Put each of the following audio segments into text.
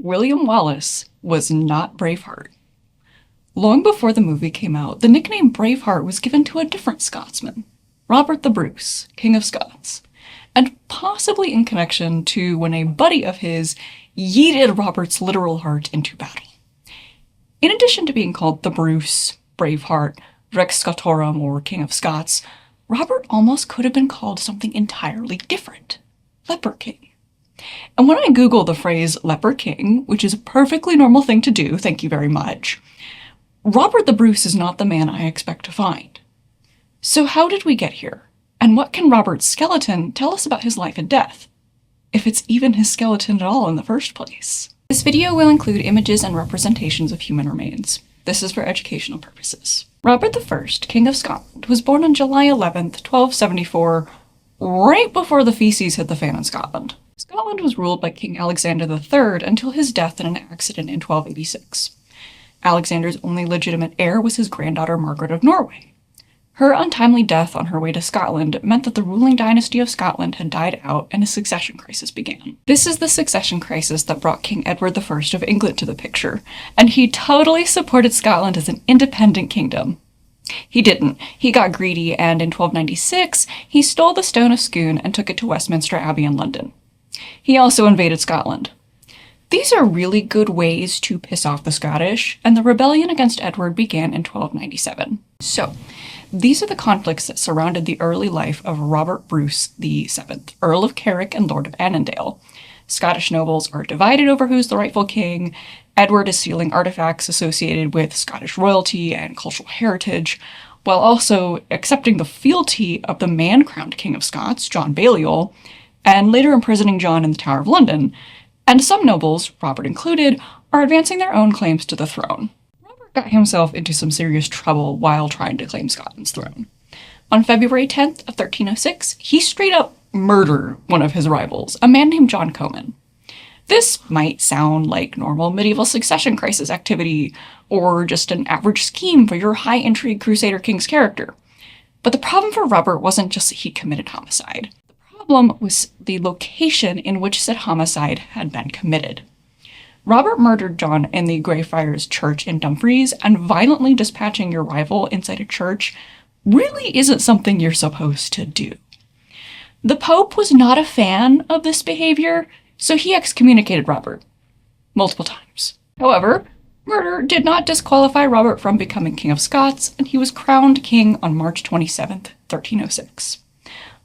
William Wallace was not Braveheart. Long before the movie came out, the nickname Braveheart was given to a different Scotsman, Robert the Bruce, King of Scots, and possibly in connection to when a buddy of his yeeted Robert's literal heart into battle. In addition to being called the Bruce, Braveheart, Rex Scotorum, or King of Scots, Robert almost could have been called something entirely different, Leper King. And when I Google the phrase Leper King, which is a perfectly normal thing to do, thank you very much, Robert the Bruce is not the man I expect to find. So how did we get here? And what can Robert's skeleton tell us about his life and death? If it's even his skeleton at all in the first place. This video will include images and representations of human remains. This is for educational purposes. Robert I, King of Scotland, was born on July 11th, 1274, right before the feces hit the fan in Scotland. Scotland was ruled by King Alexander III until his death in an accident in 1286. Alexander's only legitimate heir was his granddaughter Margaret of Norway. Her untimely death on her way to Scotland meant that the ruling dynasty of Scotland had died out and a succession crisis began. This is the succession crisis that brought King Edward I of England to the picture, and he totally supported Scotland as an independent kingdom. He didn't. He got greedy, and in 1296, he stole the Stone of Scone and took it to Westminster Abbey in London. He also invaded Scotland. These are really good ways to piss off the Scottish, and the rebellion against Edward began in 1297. So, these are the conflicts that surrounded the early life of Robert Bruce VII, Earl of Carrick and Lord of Annandale. Scottish nobles are divided over who's the rightful king. Edward is stealing artifacts associated with Scottish royalty and cultural heritage, while also accepting the fealty of the man-crowned King of Scots, John Balliol, and later imprisoning John in the Tower of London. And some nobles, Robert included, are advancing their own claims to the throne. Robert got himself into some serious trouble while trying to claim Scotland's throne. On February 10th of 1306, he straight up murdered one of his rivals, a man named John Comyn. This might sound like normal medieval succession crisis activity, or just an average scheme for your high-intrigue Crusader king's character. But the problem for Robert wasn't just that he committed homicide. The problem was the location in which said homicide had been committed. Robert murdered John in the Greyfriars Church in Dumfries, and violently dispatching your rival inside a church really isn't something you're supposed to do. The Pope was not a fan of this behavior, so he excommunicated Robert multiple times. However, murder did not disqualify Robert from becoming King of Scots, and he was crowned king on March 27th, 1306.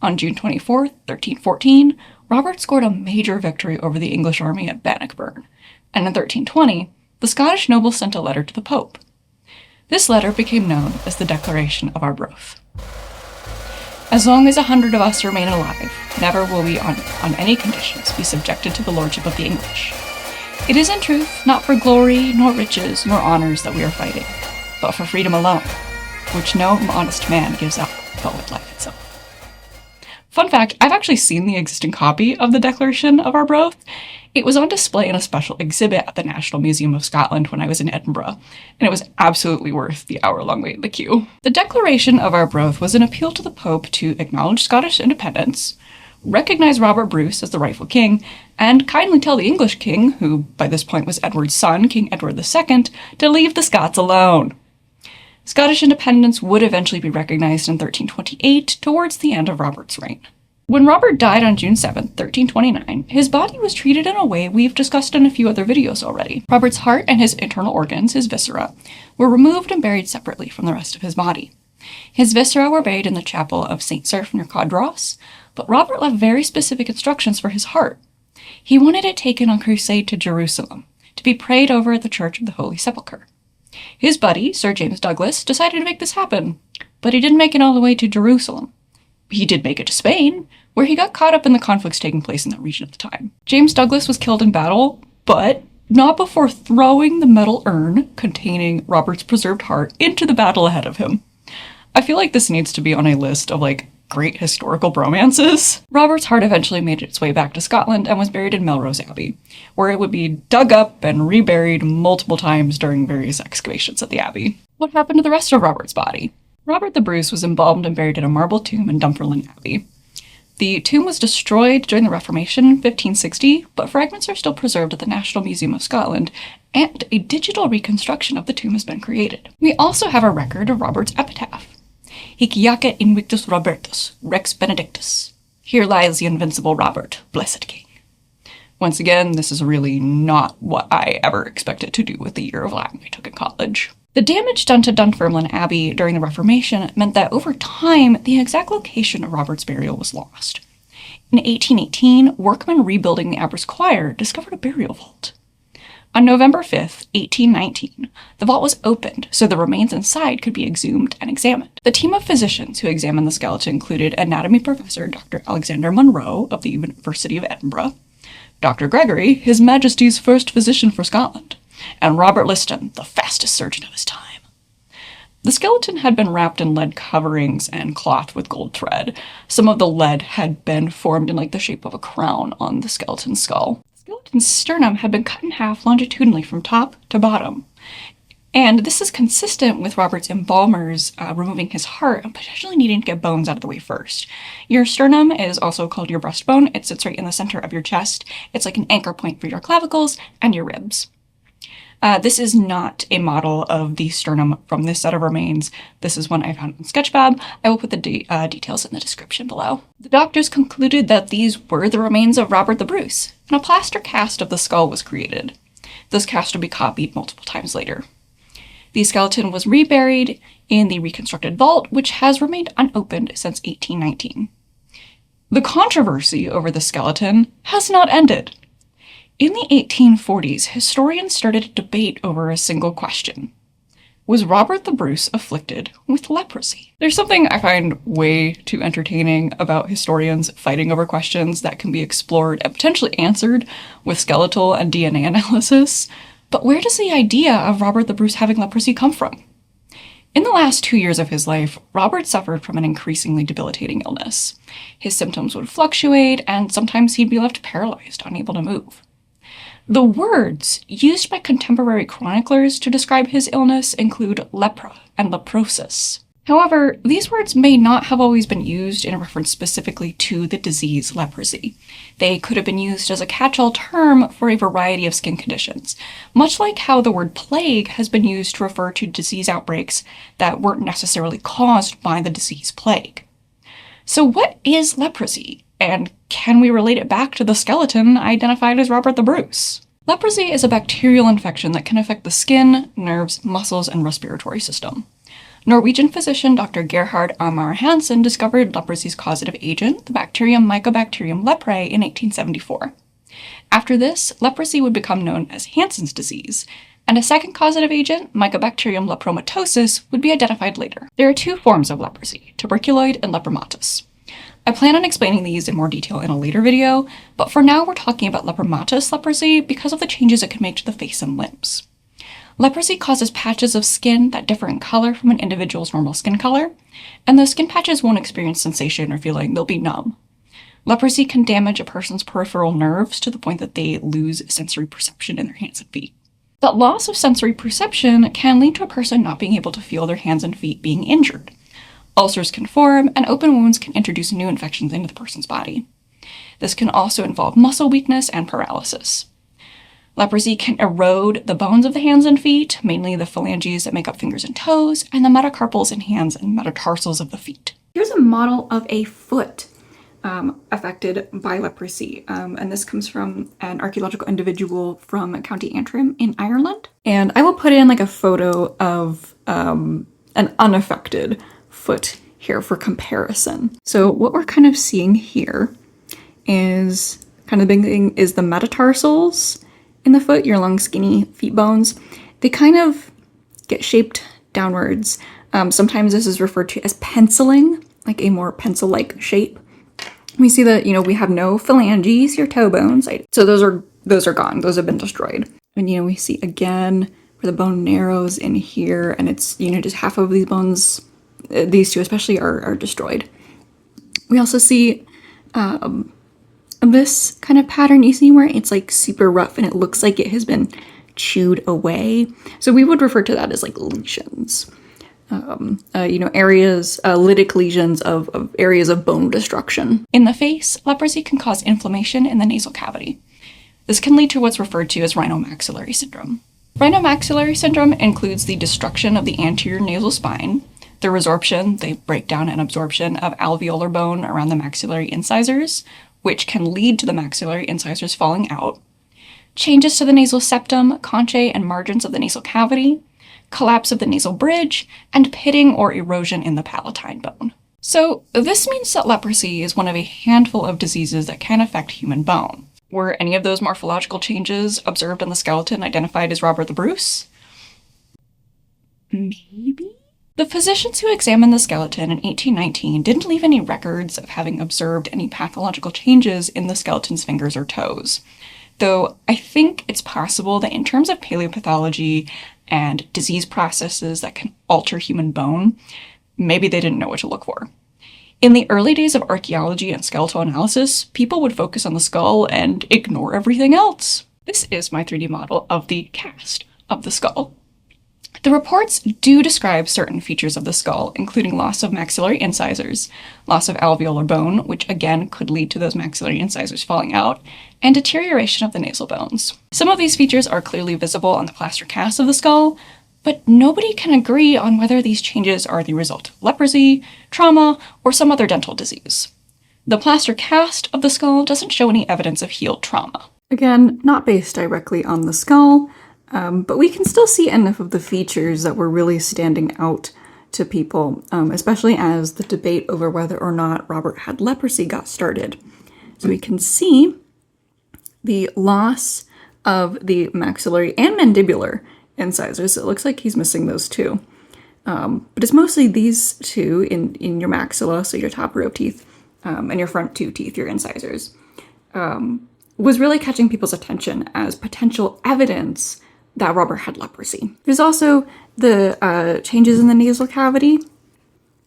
On June 24th, 1314, Robert scored a major victory over the English army at Bannockburn, and in 1320, the Scottish nobles sent a letter to the Pope. This letter became known as the Declaration of Arbroath. As long as 100 of us remain alive, never will we on any conditions be subjected to the lordship of the English. It is in truth not for glory, nor riches, nor honors that we are fighting, but for freedom alone, which no honest man gives up but with life itself. Fun fact, I've actually seen the existing copy of the Declaration of Arbroath. It was on display in a special exhibit at the National Museum of Scotland when I was in Edinburgh, and it was absolutely worth the hour-long wait in the queue. The Declaration of Arbroath was an appeal to the Pope to acknowledge Scottish independence, recognize Robert Bruce as the rightful king, and kindly tell the English king, who by this point was Edward's son, King Edward II, to leave the Scots alone. Scottish independence would eventually be recognized in 1328, towards the end of Robert's reign. When Robert died on June 7, 1329, his body was treated in a way we've discussed in a few other videos already. Robert's heart and his internal organs, his viscera, were removed and buried separately from the rest of his body. His viscera were buried in the chapel of St. Cerf near Cardross, but Robert left very specific instructions for his heart. He wanted it taken on crusade to Jerusalem, to be prayed over at the Church of the Holy Sepulchre. His buddy, Sir James Douglas, decided to make this happen, but he didn't make it all the way to Jerusalem. He did make it to Spain, where he got caught up in the conflicts taking place in that region at the time. James Douglas was killed in battle, but not before throwing the metal urn containing Robert's preserved heart into the battle ahead of him. I feel like this needs to be on a list of, great historical bromances. Robert's heart eventually made its way back to Scotland and was buried in Melrose Abbey, where it would be dug up and reburied multiple times during various excavations at the abbey. What happened to the rest of Robert's body? Robert the Bruce was embalmed and buried in a marble tomb in Dunfermline Abbey. The tomb was destroyed during the Reformation in 1560, but fragments are still preserved at the National Museum of Scotland, and a digital reconstruction of the tomb has been created. We also have a record of Robert's epitaph. Hic jacet invictus Robertus, rex benedictus. Here lies the invincible Robert, blessed king. Once again, this is really not what I ever expected to do with the year of Latin I took in college. The damage done to Dunfermline Abbey during the Reformation meant that over time, the exact location of Robert's burial was lost. In 1818, workmen rebuilding the abbey's choir discovered a burial vault. On November 5th, 1819, the vault was opened so the remains inside could be exhumed and examined. The team of physicians who examined the skeleton included anatomy professor Dr. Alexander Munro of the University of Edinburgh, Dr. Gregory, His Majesty's first physician for Scotland, and Robert Liston, the fastest surgeon of his time. The skeleton had been wrapped in lead coverings and cloth with gold thread. Some of the lead had been formed in the shape of a crown on the skeleton's skull. The skeleton's sternum had been cut in half longitudinally from top to bottom. And this is consistent with Robert's embalmers removing his heart and potentially needing to get bones out of the way first. Your sternum is also called your breastbone. It sits right in the center of your chest. It's like an anchor point for your clavicles and your ribs. This is not a model of the sternum from this set of remains. This is one I found on Sketchfab. I will put the details in the description below. The doctors concluded that these were the remains of Robert the Bruce, and a plaster cast of the skull was created. This cast would be copied multiple times later. The skeleton was reburied in the reconstructed vault, which has remained unopened since 1819. The controversy over the skeleton has not ended. In the 1840s, historians started a debate over a single question. Was Robert the Bruce afflicted with leprosy? There's something I find way too entertaining about historians fighting over questions that can be explored and potentially answered with skeletal and DNA analysis. But where does the idea of Robert the Bruce having leprosy come from? In the last 2 years of his life, Robert suffered from an increasingly debilitating illness. His symptoms would fluctuate, and sometimes he'd be left paralyzed, unable to move. The words used by contemporary chroniclers to describe his illness include lepra and leprosis. However, these words may not have always been used in reference specifically to the disease leprosy. They could have been used as a catch-all term for a variety of skin conditions, much like how the word plague has been used to refer to disease outbreaks that weren't necessarily caused by the disease plague. So what is leprosy, and can we relate it back to the skeleton identified as Robert the Bruce? Leprosy is a bacterial infection that can affect the skin, nerves, muscles, and respiratory system. Norwegian physician Dr. Gerhard Amar Hansen discovered leprosy's causative agent, the bacterium Mycobacterium leprae, in 1874. After this, leprosy would become known as Hansen's disease, and a second causative agent, Mycobacterium lepromatosis, would be identified later. There are two forms of leprosy, tuberculoid and lepromatous. I plan on explaining these in more detail in a later video, but for now we're talking about lepromatous leprosy because of the changes it can make to the face and limbs. Leprosy causes patches of skin that differ in color from an individual's normal skin color, and those skin patches won't experience sensation or feeling, they'll be numb. Leprosy can damage a person's peripheral nerves to the point that they lose sensory perception in their hands and feet. That loss of sensory perception can lead to a person not being able to feel their hands and feet being injured. Ulcers can form, and open wounds can introduce new infections into the person's body. This can also involve muscle weakness and paralysis. Leprosy can erode the bones of the hands and feet, mainly the phalanges that make up fingers and toes, and the metacarpals in hands and metatarsals of the feet. Here's a model of a foot affected by leprosy, and this comes from an archaeological individual from County Antrim in Ireland. And I will put in a photo of an unaffected foot here for comparison. So what we're kind of seeing here is the big thing is the metatarsals in the foot, your long skinny feet bones. They kind of get shaped downwards. Sometimes this is referred to as penciling, like a more pencil-like shape. We see that, we have no phalanges, your toe bones. So those are gone. Those have been destroyed. And, we see again where the bone narrows in here, and it's, just half of these bones, these two especially, are destroyed. We also see this kind of pattern you see where it's super rough and it looks like it has been chewed away. So we would refer to that as lesions. areas, lytic lesions of areas of bone destruction. In the face, leprosy can cause inflammation in the nasal cavity. This can lead to what's referred to as rhinomaxillary syndrome. Rhinomaxillary syndrome includes the destruction of the anterior nasal spine, the resorption, the breakdown and absorption of alveolar bone around the maxillary incisors, which can lead to the maxillary incisors falling out, changes to the nasal septum, conchae, and margins of the nasal cavity, collapse of the nasal bridge, and pitting or erosion in the palatine bone. So this means that leprosy is one of a handful of diseases that can affect human bone. Were any of those morphological changes observed on the skeleton identified as Robert the Bruce? Maybe? The physicians who examined the skeleton in 1819 didn't leave any records of having observed any pathological changes in the skeleton's fingers or toes, though I think it's possible that in terms of paleopathology and disease processes that can alter human bone, maybe they didn't know what to look for. In the early days of archaeology and skeletal analysis, people would focus on the skull and ignore everything else. This is my 3D model of the cast of the skull. The reports do describe certain features of the skull, including loss of maxillary incisors, loss of alveolar bone, which again could lead to those maxillary incisors falling out, and deterioration of the nasal bones. Some of these features are clearly visible on the plaster cast of the skull, but nobody can agree on whether these changes are the result of leprosy, trauma, or some other dental disease. The plaster cast of the skull doesn't show any evidence of healed trauma. Again, not based directly on the skull, but we can still see enough of the features that were really standing out to people, especially as the debate over whether or not Robert had leprosy got started. So we can see the loss of the maxillary and mandibular incisors. It looks like he's missing those too. But it's mostly these two in your maxilla, so your top row teeth, and your front two teeth, your incisors, was really catching people's attention as potential evidence that Robert had leprosy. There's also the changes in the nasal cavity.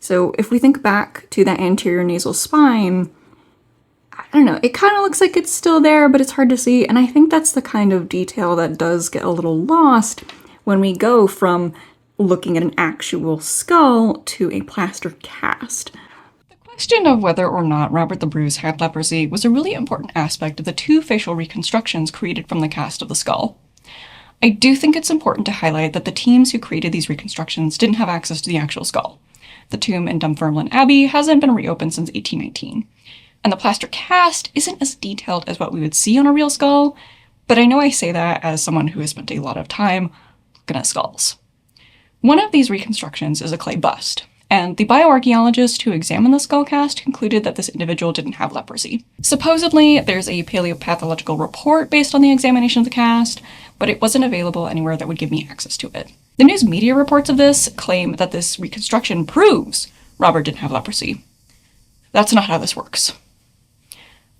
So if we think back to that anterior nasal spine, I don't know, it kind of looks like it's still there, but it's hard to see. And I think that's the kind of detail that does get a little lost when we go from looking at an actual skull to a plaster cast. The question of whether or not Robert the Bruce had leprosy was a really important aspect of the two facial reconstructions created from the cast of the skull. I do think it's important to highlight that the teams who created these reconstructions didn't have access to the actual skull. The tomb in Dunfermline Abbey hasn't been reopened since 1819. And the plaster cast isn't as detailed as what we would see on a real skull, but I know I say that as someone who has spent a lot of time looking at skulls. One of these reconstructions is a clay bust, and the bioarchaeologist who examined the skull cast concluded that this individual didn't have leprosy. Supposedly, there's a paleopathological report based on the examination of the cast, but it wasn't available anywhere that would give me access to it. The news media reports of this claim that this reconstruction proves Robert didn't have leprosy. That's not how this works.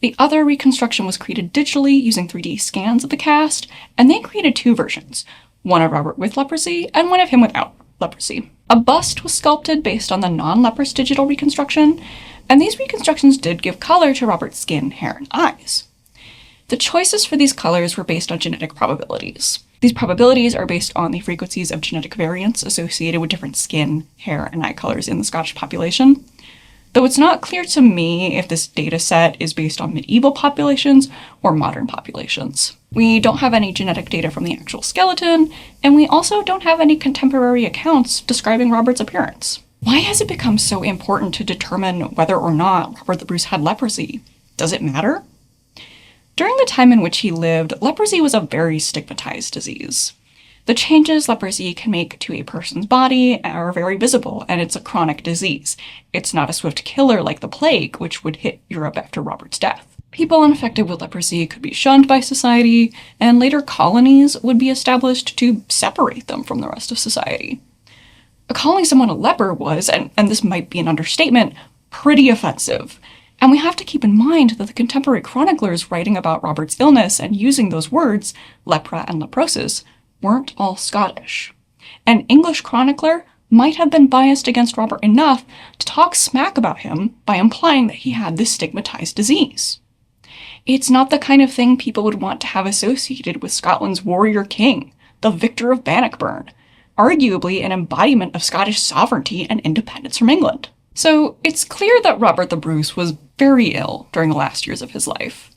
The other reconstruction was created digitally using 3D scans of the cast, and they created two versions, one of Robert with leprosy and one of him without leprosy. A bust was sculpted based on the non-leprous digital reconstruction, and these reconstructions did give color to Robert's skin, hair, and eyes. The choices for these colors were based on genetic probabilities. These probabilities are based on the frequencies of genetic variants associated with different skin, hair, and eye colors in the Scottish population. Though it's not clear to me if this data set is based on medieval populations or modern populations. We don't have any genetic data from the actual skeleton, and we also don't have any contemporary accounts describing Robert's appearance. Why has it become so important to determine whether or not Robert the Bruce had leprosy? Does it matter? During the time in which he lived, leprosy was a very stigmatized disease. The changes leprosy can make to a person's body are very visible, and it's a chronic disease. It's not a swift killer like the plague, which would hit Europe after Robert's death. People infected with leprosy could be shunned by society, and later colonies would be established to separate them from the rest of society. Calling someone a leper was, and this might be an understatement, pretty offensive. And we have to keep in mind that the contemporary chroniclers writing about Robert's illness and using those words, lepra and leprosis, weren't all Scottish. An English chronicler might have been biased against Robert enough to talk smack about him by implying that he had this stigmatized disease. It's not the kind of thing people would want to have associated with Scotland's warrior king, the victor of Bannockburn. arguably an embodiment of Scottish sovereignty and independence from England. So it's clear that Robert the Bruce was very ill during the last years of his life.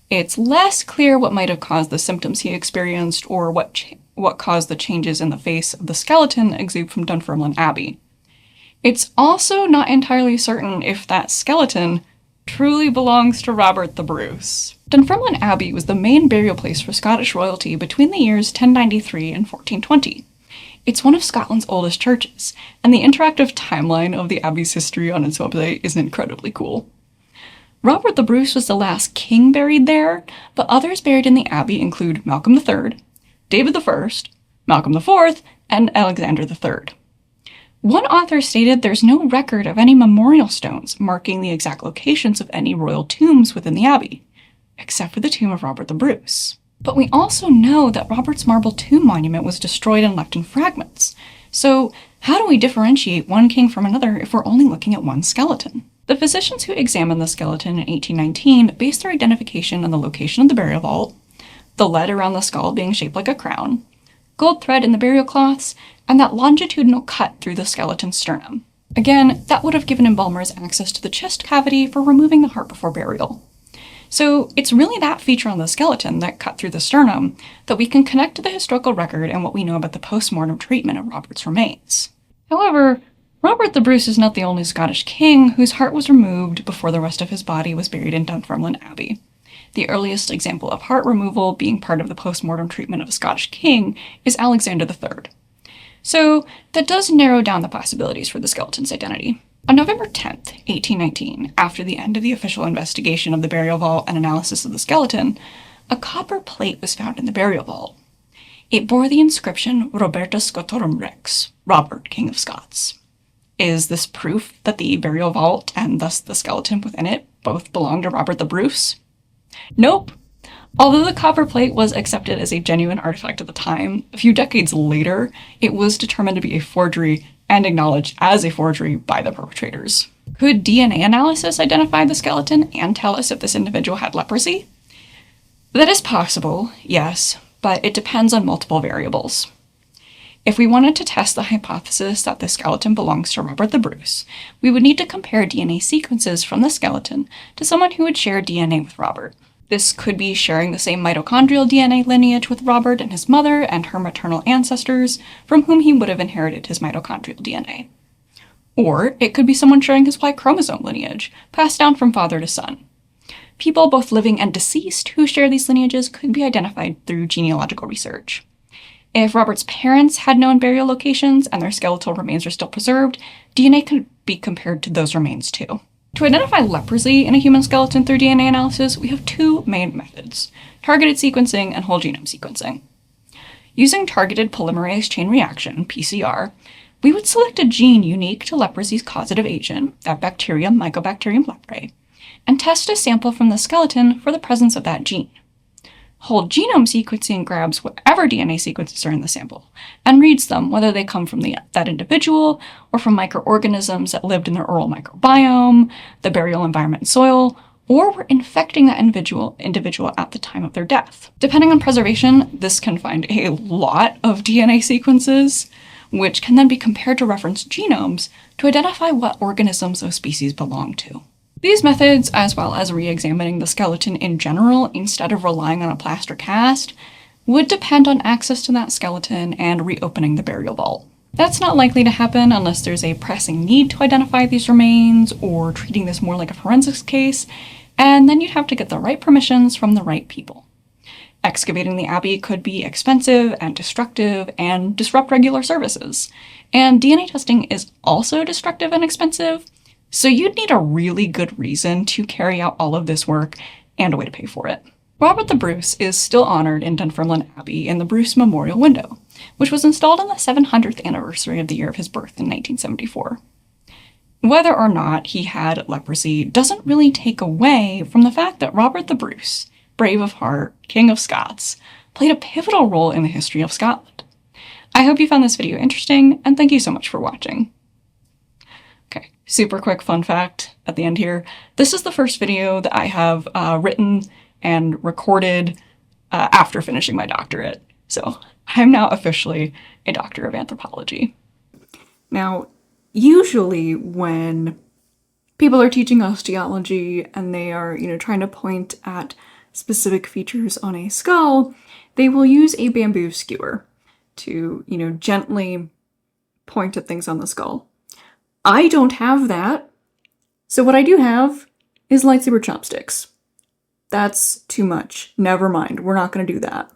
It's less clear what might have caused the symptoms he experienced or what caused the changes in the face of the skeleton exhumed from Dunfermline Abbey. It's also not entirely certain if that skeleton truly belongs to Robert the Bruce. Dunfermline Abbey was the main burial place for Scottish royalty between the years 1093 and 1420. It's one of Scotland's oldest churches, and the interactive timeline of the Abbey's history on its website is incredibly cool. Robert the Bruce was the last king buried there, but others buried in the Abbey include Malcolm III, David I, Malcolm IV, and Alexander III. One author stated there's no record of any memorial stones marking the exact locations of any royal tombs within the Abbey, except for the tomb of Robert the Bruce. But we also know that Robert's marble tomb monument was destroyed and left in fragments. So how do we differentiate one king from another if we're only looking at one skeleton? The physicians who examined the skeleton in 1819 based their identification on the location of the burial vault, the lead around the skull being shaped like a crown, gold thread in the burial cloths, and that longitudinal cut through the skeleton's sternum. Again, that would have given embalmers access to the chest cavity for removing the heart before burial. So it's really that feature on the skeleton that cut through the sternum that we can connect to the historical record and what we know about the post-mortem treatment of Robert's remains. However, Robert the Bruce is not the only Scottish king whose heart was removed before the rest of his body was buried in Dunfermline Abbey. The earliest example of heart removal being part of the post-mortem treatment of a Scottish king is Alexander III. So that does narrow down the possibilities for the skeleton's identity. On November 10th, 1819, after the end of the official investigation of the burial vault and analysis of the skeleton, a copper plate was found in the burial vault. It bore the inscription Robertus Scotorum Rex, Robert, King of Scots. Is this proof that the burial vault, and thus the skeleton within it, both belong to Robert the Bruce? Nope. Although the copper plate was accepted as a genuine artifact at the time, a few decades later, it was determined to be a forgery and acknowledged as a forgery by the perpetrators. Could DNA analysis identify the skeleton and tell us if this individual had leprosy? That is possible, yes, but it depends on multiple variables. If we wanted to test the hypothesis that the skeleton belongs to Robert the Bruce, we would need to compare DNA sequences from the skeleton to someone who would share DNA with Robert. This could be sharing the same mitochondrial DNA lineage with Robert and his mother and her maternal ancestors, from whom he would have inherited his mitochondrial DNA. Or it could be someone sharing his Y chromosome lineage, passed down from father to son. People both living and deceased who share these lineages could be identified through genealogical research. If Robert's parents had known burial locations and their skeletal remains are still preserved, DNA could be compared to those remains too. To identify leprosy in a human skeleton through DNA analysis, we have two main methods: targeted sequencing and whole genome sequencing. Using targeted polymerase chain reaction, PCR, we would select a gene unique to leprosy's causative agent, that bacterium Mycobacterium leprae, and test a sample from the skeleton for the presence of that gene. Whole genome sequencing grabs whatever DNA sequences are in the sample and reads them, whether they come from that individual or from microorganisms that lived in their oral microbiome, the burial environment and soil, or were infecting that individual at the time of their death. Depending on preservation, this can find a lot of DNA sequences, which can then be compared to reference genomes to identify what organisms those species belong to. These methods, as well as re-examining the skeleton in general instead of relying on a plaster cast, would depend on access to that skeleton and reopening the burial vault. That's not likely to happen unless there's a pressing need to identify these remains or treating this more like a forensics case, and then you'd have to get the right permissions from the right people. Excavating the abbey could be expensive and destructive and disrupt regular services, and DNA testing is also destructive and expensive, so you'd need a really good reason to carry out all of this work and a way to pay for it. Robert the Bruce is still honored in Dunfermline Abbey in the Bruce Memorial Window, which was installed on the 700th anniversary of the year of his birth in 1974. Whether or not he had leprosy doesn't really take away from the fact that Robert the Bruce, brave of heart, King of Scots, played a pivotal role in the history of Scotland. I hope you found this video interesting, and thank you so much for watching. Okay, super quick fun fact at the end here. This is the first video that I have written and recorded after finishing my doctorate. So I'm now officially a doctor of anthropology. Now, usually when people are teaching osteology and they are, trying to point at specific features on a skull, they will use a bamboo skewer to, gently point at things on the skull. I don't have that. So what I do have is lightsaber chopsticks. That's too much. Never mind. We're not going to do that.